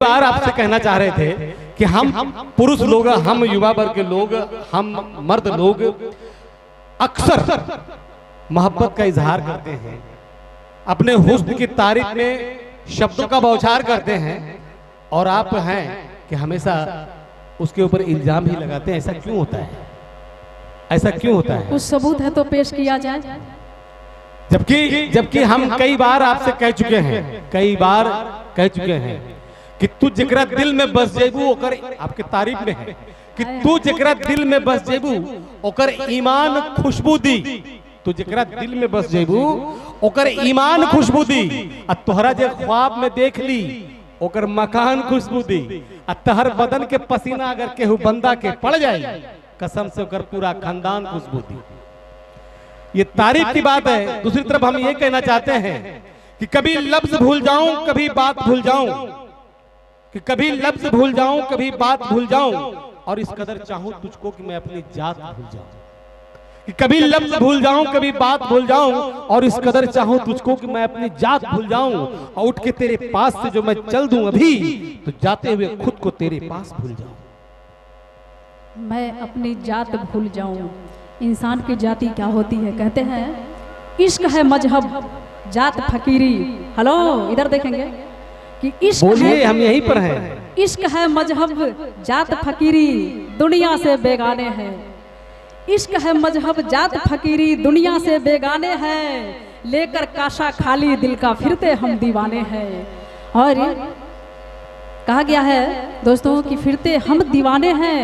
बार आपसे कहना चाह रहे थे कि हम पुरुष लोग, हम युवा वर्ग के लोग, हम मर्द लोग अक्सर मोहब्बत का इजहार करते हैं, अपने हुस्न की तारीफ में शब्दों का बौछार करते हैं, और आप हैं कि हमेशा उसके ऊपर इल्जाम ही लगाते हैं। ऐसा क्यों होता है? ऐसा क्यों होता है? कुछ सबूत है तो पेश किया जाए। जबकि हम कई बार आपसे कह चुके हैं, कई बार कह चुके हैं कि तू जकरा दिल में बस जेबू ओकर, आपके तारीफ में है कि तू जकरा दिल में बस जेबू ओकर ईमान खुशबू दी, तू जकरा दिल में बस जेबू ओकर ईमान खुशबू दी, आ तोहरा जे ख्वाब में देख ली ओकर मकान खुशबू दी, आ तहर बदन के पसीना अगर केहू बंदा के पड़ जाए कसम से ओकर पूरा खानदान खुशबू दी। ये तारीफ की बात है। दूसरी तरफ हम ये कहना चाहते हैं कि कभी लफ्ज भूल जाऊं, कभी बात भूल जाऊं, कि कभी लफ्ज भूल जाऊं, कभी बात भूल जाऊं, और इस कदर चाहूं तुझको कि मैं अपनी जात भूल जाऊं। कि कभी लफ्ज भूल जाऊं, कभी बात भूल जाऊं, और इस कदर चाहूं तुझको कि मैं अपनी जात भूल जाऊं, और उठ के तेरे पास से जो मैं चल दूं अभी, तो जाते हुए खुद को तेरे पास भूल जाऊं। मैं अपनी जात भूल जाऊं। इंसान की जाति क्या होती है? कहते हैं इश्क है मजहब जात फकीरी। हेलो, इधर देखेंगे कि इश्क है, हम यहीं पर हैं। इश्क है मजहब जात फकीरी दुनिया से बेगाने हैं। इश्क है मजहब जात फकीरी दुनिया से बेगाने हैं, लेकर काशा खाली दिल का फिरते हम दीवाने हैं। और कहा गया है दोस्तों कि फिरते हम दीवाने हैं।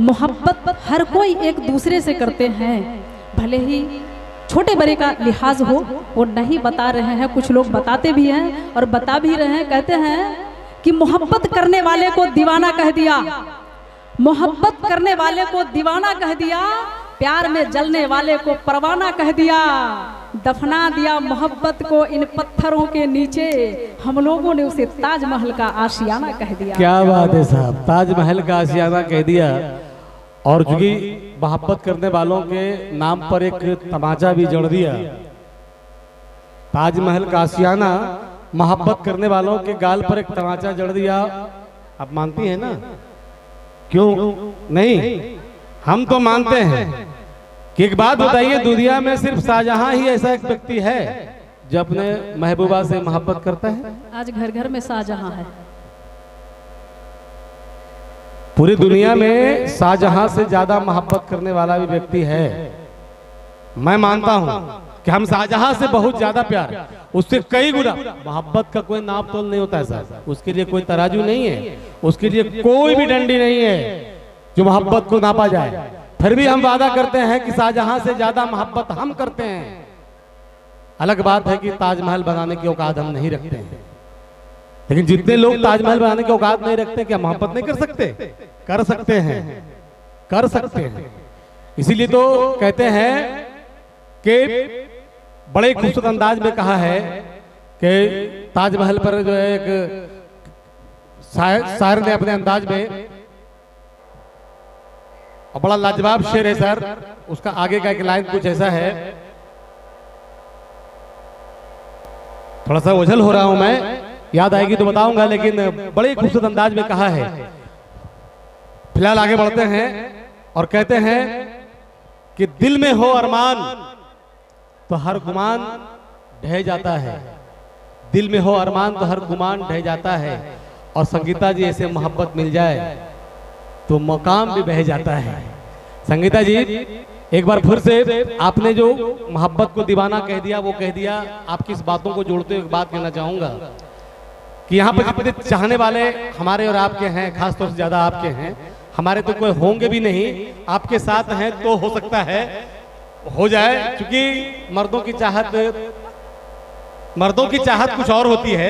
मोहब्बत हर कोई एक दूसरे से करते हैं, भले ही छोटे बड़े का लिहाज हो, वो नहीं बता रहे हैं, कुछ लोग बताते भी हैं और बता भी रहे हैं। कहते हैं कि मोहब्बत करने वाले को दीवाना कह दिया, मोहब्बत करने वाले को दीवाना कह दिया, प्यार में जलने वाले को परवाना कह दिया, दफना दिया मोहब्बत को इन पत्थरों के नीचे, हम लोगों ने उसे ताजमहल का आशियाना कह दिया। क्या बात है साहब, ताजमहल का आशियाना कह दिया। और क्योंकि मोहब्बत करने वालों के नाम पर एक तमाचा भी जड़ दिया। ताजमहल का आशियाना, मोहब्बत करने वालों के गाल पर एक तमाचा जड़ दिया। आप मानती हैं ना? क्यों नहीं? हम तो मानते हैं कि एक बात बताइए, दुनिया में सिर्फ शाहजहां ही ऐसा एक व्यक्ति है जो अपने महबूबा से मोहब्बत करता है। आज घर घर में शाहजहां है। पूरी दुनिया में शाहजहां से ज्यादा मोहब्बत करने वाला भी व्यक्ति है। मैं मानता हूं कि हम शाहजहां से बहुत ज्यादा प्यार, उससे कई गुना। मोहब्बत का कोई नाप तोल नहीं होता है साहब, उसके लिए कोई तराजू नहीं है, उसके लिए कोई भी डंडी नहीं है जो मोहब्बत को नापा जाए। फिर भी हम वादा करते हैं कि शाहजहां से ज्यादा मोहब्बत हम करते हैं। अलग बात है कि ताजमहल बनाने की औकात हम नहीं रखते हैं, लेकिन जितने लोग ताजमहल बनाने की औकात नहीं रखते, क्या मोहब्बत नहीं कर सकते? कर सकते हैं, कर सकते हैं। इसीलिए तो कहते हैं कि बड़े खूबसूरत अंदाज में कहा है कि ताजमहल पर जो है एक शायर ने अपने अंदाज में, और बड़ा लाजवाब शेर है सर, उसका आगे का एक लाइन कुछ ऐसा है, थोड़ा सा ओझल हो रहा हूं मैं, याद आएगी तो बताऊंगा, लेकिन बड़े खूबसूरत अंदाज में कहा है। फिलहाल आगे बढ़ते हैं और कहते हैं कि दिल में हो अरमान तो हर गुमान ढह जाता है, दिल में हो अरमान तो हर गुमान ढह जाता है, और संगीता जी ऐसे मोहब्बत मिल जाए तो मकाम भी बह जाता है। संगीता जी, एक बार फिर से आपने जो मोहब्बत को दीवाना कह दिया वो कह दिया। आपकी इस बातों को जोड़ते हुए एक बात कहना चाहूंगा कि यहाँ पर जितने चाहने वाले हमारे और आपके हैं, खासतौर से ज्यादा आपके हैं, हमारे तो कोई होंगे भी नहीं, आपके साथ हैं तो हो सकता है हो जाए, क्योंकि मर्दों की चाहत कुछ और होती है,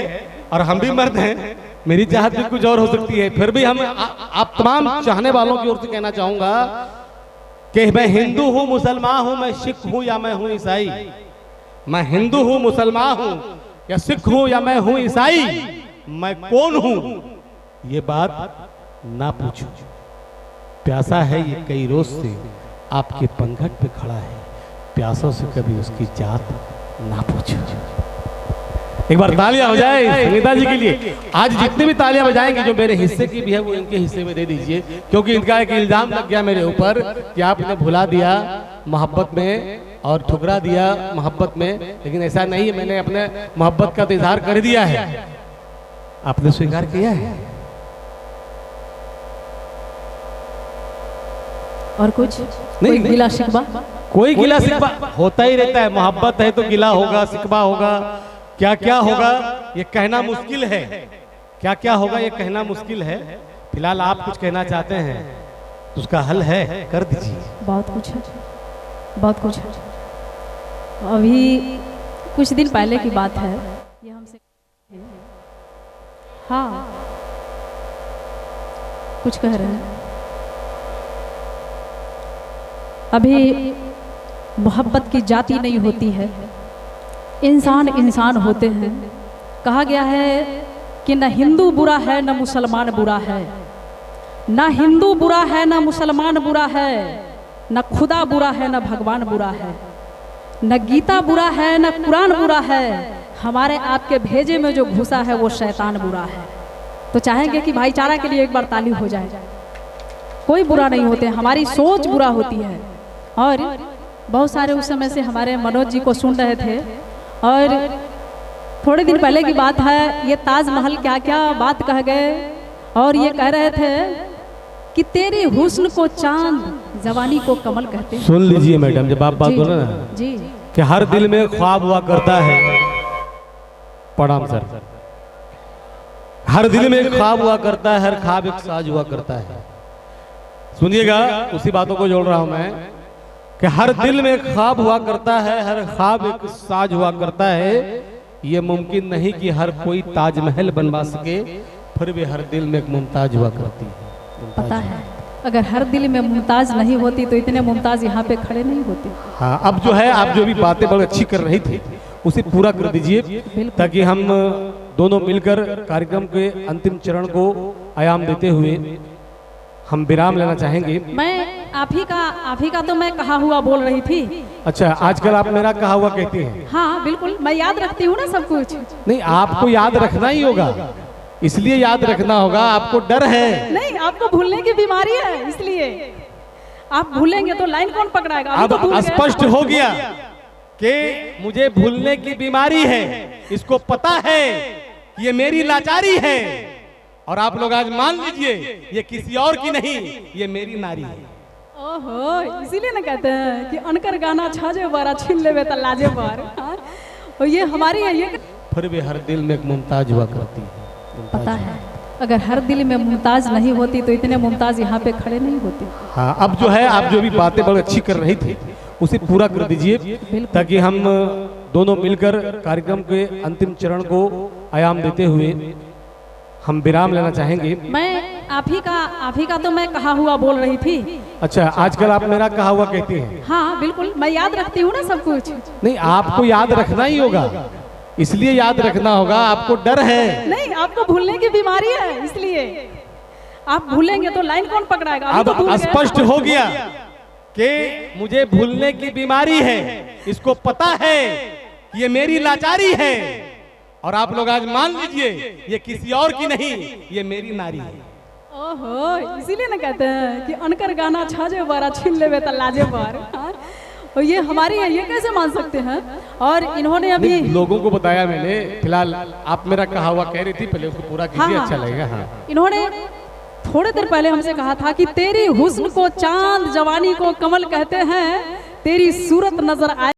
और हम भी मर्द हैं, मेरी चाहत भी कुछ और हो सकती है। फिर भी हम आप तमाम चाहने वालों की ओर से कहना चाहूंगा कि मैं हिंदू हूं, मुसलमान हूं, मैं सिख हूं या मैं हूं ईसाई, मैं हिंदू हूं, मुसलमान हूं या सिख हूं या मैं हूं ईसाई, मैं कौन हूं ये बात ना पूछो। प्यासा है ये कई रोज से आपके पंघट पे खड़ा है, प्यासों से कभी उसकी जात ना पूछो। एक बार तालियां हो जाए संगीता जी के लिए। आज जितनी भी तालियां बजाएंगे जो मेरे हिस्से की भी है वो इनके हिस्से में दे दीजिए, क्योंकि इनका एक इल्जाम लग गया मेरे ऊपर कि आपने भुला दिया मोहब्बत में और ठुकरा दिया मोहब्बत में। लेकिन ऐसा नहीं है, मैंने अपने मोहब्बत का तो इजहार कर दिया है, आपने स्वीकार किया है। और कुछ नहीं, कोई गिला शिकवा? कोई गिला शिकवा होता ही रहता है। मोहब्बत है तो गिला होगा, शिकवा होगा, क्या क्या होगा ये कहना मुश्किल है। क्या क्या होगा ये कहना मुश्किल है। फिलहाल आप कुछ कहना चाहते हैं तो उसका हल है, कर दीजिए। बहुत कुछ है, बहुत कुछ है। अभी कुछ दिन पहले की बात है, ये हमसे हाँ कुछ कह रहे हैं। अभी मोहब्बत की जाति नहीं होती है, इंसान इंसान होते हैं। कहा गया है कि न हिंदू बुरा है न मुसलमान बुरा है, न हिंदू बुरा है न मुसलमान बुरा है, न खुदा बुरा है न भगवान बुरा है, न गीता बुरा है न कुरान बुरा है, हमारे आपके भेजे में जो घुसा है वो शैतान बुरा है। तो चाहेंगे कि भाईचारा के लिए एक बार ताली हो जाए। कोई बुरा नहीं होते, हमारी सोच बुरा होती है। और बहुत सारे उस समय से हमारे मनोज जी को सुन रहे थे, और थोड़े दिन पहले की बात है, ये ताजमहल क्या क्या बात कह गए, और ये कह रहे थे कि तेरी हुस्न को चांद, जवानी को कमल कहते हैं। सुन लीजिए मैडम, जब आप बात बोले ना जी कि हर दिल में ख्वाब हुआ करता है, प्रणाम सर, हर दिल में एक ख्वाब हुआ करता है, हर ख्वाब एक साज हुआ करता है। सुनिएगा, उसी बातों को जोड़ रहा हूं मैं कि हर दिल में एक ख्वाब हुआ करता है, हर ख्वाब एक साज हुआ करता है। ये मुमकिन नहीं कि हर कोई ताजमहल बनवा सके, फिर भी हर दिल में एक मुमताज हुआ करती है। पता है, अगर हर दिल में मुमताज नहीं होती तो इतने मुमताज यहाँ पे खड़े नहीं होते। हाँ, अब जो है आप जो भी बातें बड़ी अच्छी कर रही थी उसे पूरा कर दीजिए, ताकि हम दोनों मिलकर कार्यक्रम के अंतिम चरण को आयाम देते हुए हम विराम लेना चाहेंगे। मैं आप ही का तो मैं कहा हुआ बोल रही थी। अच्छा, आजकल आप मेरा कहा हुआ कहती हैं? हाँ बिल्कुल, मैं याद रखती हूँ ना सब कुछ। नहीं, आपको याद रखना ही होगा, इसलिए याद रखना होगा। आपको डर है? नहीं, आपको भूलने की बीमारी है, इसलिए आप भूलेंगे तो लाइन कौन पकड़ाएगा। अब स्पष्ट हो गया कि मुझे भूलने की बीमारी है, इसको पता है कि ये मेरी लाचारी है, और आप लोग आज मान लीजिए ये किसी और की नहीं, ये मेरी नारी है। ओहो, इसीलिए ना कहते हैं कि अनकर गाना छाजे बारा छीन लेवे त लाजे बार। और ये हमारी है, ये फिर भी हर दिल में एक मुमताज हुआ करती है। पता है, अगर हर दिल में मुमताज नहीं होती तो इतने मुमताज यहाँ पे खड़े नहीं होते। हाँ, अब जो है आप जो भी बातें बड़ी अच्छी कर रही थी उसे पूरा कर दीजिए, ताकि हम दोनों मिलकर कार्यक्रम के अंतिम चरण को आयाम देते हुए हम विराम लेना चाहेंगे। मैं आप ही का तो मैं कहा हुआ बोल रही थी। अच्छा, आजकल आप मेरा कहा हुआ कहती हैं? हाँ बिल्कुल, मैं याद रखती हूँ ना सब कुछ। नहीं, आपको याद रखना ही होगा, इसलिए याद रखना होगा। आपको डर है? नहीं, आपको भूलने की बीमारी है, इसलिए आप भूलेंगे तो लाइन कौन पकड़ाएगा। अब स्पष्ट हो गया कि मुझे भूलने की बीमारी है, इसको पता है ये मेरी लाचारी है, और आप लोग आज मान लीजिए ये किसी और की नहीं, ये मेरी नारी है। ओहो, इसीलिए ना कहते हैं कि अनकर गाना छाजे बारा छीन लेवे त लाजे बार। और ये हमारी है, ये कैसे मान सकते हैं। और इन्होंने अभी लोगों को बताया मैंने। फिलहाल आप मेरा कहा हुआ कह रही थी, पहले उसको पूरा कीजिए। अच्छा लगेगा। हाँ, इन्होंने थोड़े देर पहले हमसे कहा था कि तेरी हुस्न को चांद, जवानी को कमल कहते हैं, तेरी सूरत नजर आए